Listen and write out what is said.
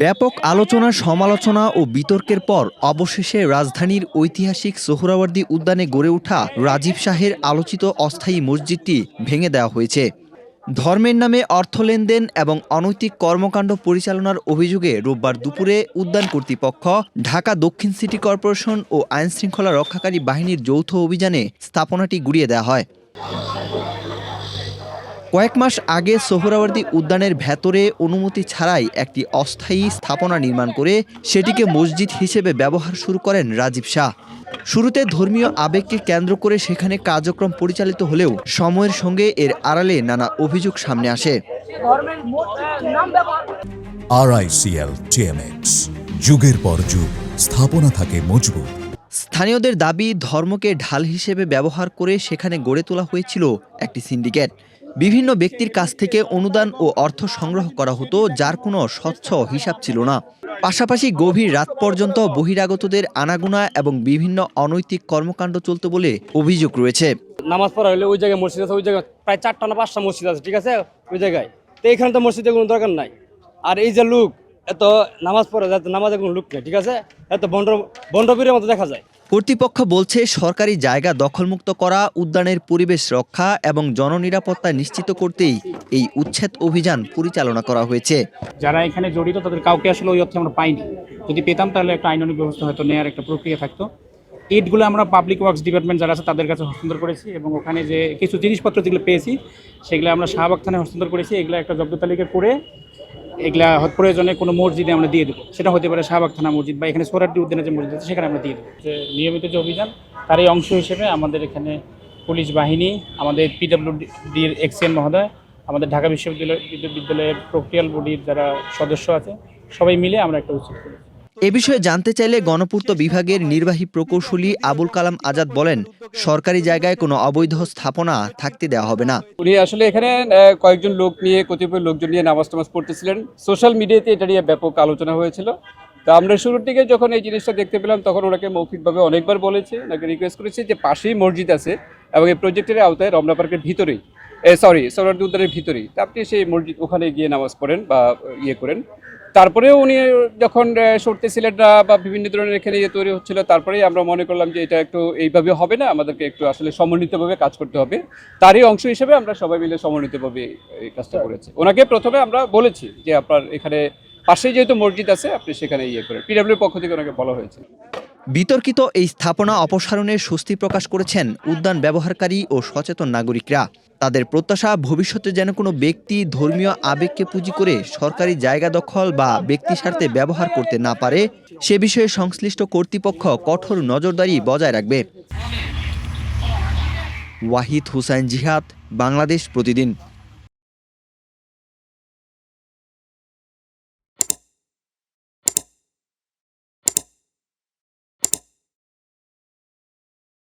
ব্যাপক আলোচনা সমালোচনা ও বিতর্কের পর অবশেষে রাজধানীর ঐতিহাসিক সোহরাওয়ার্দী উদ্যানে গড়ে ওঠা রাজীব শাহের আলোচিত অস্থায়ী মসজিদটি ভেঙে দেওয়া হয়েছে। ধর্মের নামে অর্থ লেনদেন এবং অনৈতিক কর্মকাণ্ড পরিচালনার অভিযোগে রোববার দুপুরে উদ্যান কর্তৃপক্ষ, ঢাকা দক্ষিণ সিটি কর্পোরেশন ও আইনশৃঙ্খলা রক্ষাকারী বাহিনীর যৌথ অভিযানে স্থাপনাটি গুড়িয়ে দেওয়া হয়। কয়েক মাস আগে সোহরাওয়ার্দী উদ্যানের ভেতরে অনুমতি ছাড়াই একটি অস্থায়ী স্থাপনা নির্মাণ করে সেটিকে মসজিদ হিসেবে ব্যবহার শুরু করেন রাজীব শাহ। শুরুতে ধর্মীয় আবেগকে কেন্দ্র করে সেখানে কার্যক্রম পরিচালিত হলেও সময়ের সঙ্গে এর আড়ালে নানা অভিযোগ সামনে আসে। RICL TMX, যুগের পর যুগ স্থাপনা থাকে মজবুত। স্থানীয়দের দাবি, ধর্মকে ঢাল হিসেবে ব্যবহার করে সেখানে গড়ে তোলা হয়েছিল একটি সিন্ডিকেট। বিভিন্ন ব্যক্তির কাছ থেকে অনুদান ও অর্থ সংগ্রহ করা হতো, যার কোনো স্বচ্ছ হিসাব ছিল না। পাশাপাশি গভীর রাত পর্যন্ত বহিরাগতদের আনাগোনা এবং বিভিন্ন অনৈতিক কর্মকাণ্ড চলত বলে অভিযোগ রয়েছে। নামাজ পড়া হলে ওই জায়গায় মসজিদ আছে, ওই জায়গায় প্রায় 4টা না 5টা মসজিদ আছে, ঠিক আছে ওই জায়গায়। তো এখানে তো মসজিদের কোনো দরকার নাই। আর এই যে লোক এত নামাজ পড়ে, যাতে নামাজের কোনো লোক নেই, ঠিক আছে, এত বন্ডবীরের মতো দেখা যায়। কর্তৃপক্ষ বলছে, সরকারি জায়গা দখলমুক্ত করা, উদ্যানের পরিবেশ রক্ষা এবং জননিরাপত্তা নিশ্চিত করতেই এই উচ্ছেদ অভিযান পরিচালনা করা হয়েছে। যারা এখানে জড়িত তাদের কাউকে আসলে ওই অর্থে আমরা পাইনি। যদি পেতাম তাহলে একটা আইনানুগ ব্যবস্থা হয়তো নেওয়ার একটা প্রক্রিয়া থাকতো। ইটগুলো আমরা পাবলিক ওয়ার্কস ডিপার্টমেন্ট যারা আছে তাদের কাছে হস্তান্তর করেছি এবং ওখানে যে কিছু জিনিসপত্র যেগুলো পেয়েছি সেগুলো আমরা শাহবাগ থানায় হস্তান্তর করেছি। এগুলো একটা জব্দ তালিকা করে এগুলা প্রয়োজনে কোনো মসজিদে আমরা দিয়ে দেবো। সেটা হতে পারে শাহবাগ থানা মসজিদ বা এখানে সোহরাওয়ার্দী উদ্যানে যে মসজিদ আছে সেখানে আমরা দিয়ে দেবো। যে নিয়মিত যে অভিযান তারই অংশ হিসেবে আমাদের এখানে পুলিশ বাহিনী, আমাদের PWDর এক্সএন মহোদয়, আমাদের ঢাকা বিশ্ববিদ্যালয়ের প্রক্রিয়াল বডির যারা সদস্য আছে সবাই মিলে আমরা একটা উচিত করি। এ বিষয়ে জানতে চাইলে গণপূর্ত বিভাগের নির্বাহী প্রকৌশলী আবুল কালাম আজাদ বলেন, সরকারি জায়গায় কোনো অবৈধ স্থাপনা থাকতে দেওয়া হবে না। উনি আসলে এখানে কয়েকজন লোক নিয়ে, কতিপয় লোকজন নিয়ে নামাজ টামাজ পড়তেছিলেন। সোশ্যাল মিডিয়াতে এটা নিয়ে ব্যাপক আলোচনা হয়েছিল। তো আমরা শুরুর দিকে যখন এই জিনিসটা দেখতে পেলাম তখন ওনাকে মৌখিকভাবে অনেকবার বলেছি, ওনাকে রিকোয়েস্ট করেছি যে পাশেই মসজিদ আছে এবং এই প্রজেক্টের আওতায় রমনা পার্কের ভিতরেই, সোহরাওয়ার্দী উদ্যানের ভিতরেই, তা আপনি সেই মসজিদ ওখানে গিয়ে নামাজ পড়েন বা ইয়ে করেন। তারপরেও উনি যখন সরতেছিলেন না বা বিভিন্ন ধরনের এখানে ইয়ে তৈরি হচ্ছিল, তারপরেই আমরা মনে করলাম যে এটা একটু এইভাবে হবে না, আমাদেরকে একটু আসলে সমন্বিতভাবে কাজ করতে হবে। তারই অংশ হিসেবে আমরা সবাই মিলে সমন্বিতভাবে এই কাজটা করেছি। ওনাকে প্রথমে আমরা বলেছি যে আপনার এখানে পাশেই যেহেতু মসজিদ আছে আপনি সেখানে ইয়ে করেন, PWর পক্ষ থেকে ওনাকে বলা হয়েছে। বিতর্কিত এই স্থাপনা অপসারণে স্বস্তি প্রকাশ করেছেন উদ্যান ব্যবহারকারী ও সচেতন নাগরিকরা। তাদের প্রত্যাশা, ভবিষ্যতে যেন কোনো ব্যক্তি ধর্মীয় আবেগকে পুঁজি করে সরকারি জায়গা দখল বা ব্যক্তি স্বার্থে ব্যবহার করতে না পারে, সে বিষয়ে সংশ্লিষ্ট কর্তৃপক্ষ কঠোর নজরদারি বজায় রাখবে। ওয়াহিদ হুসাইন জিহাদ, বাংলাদেশ প্রতিদিন।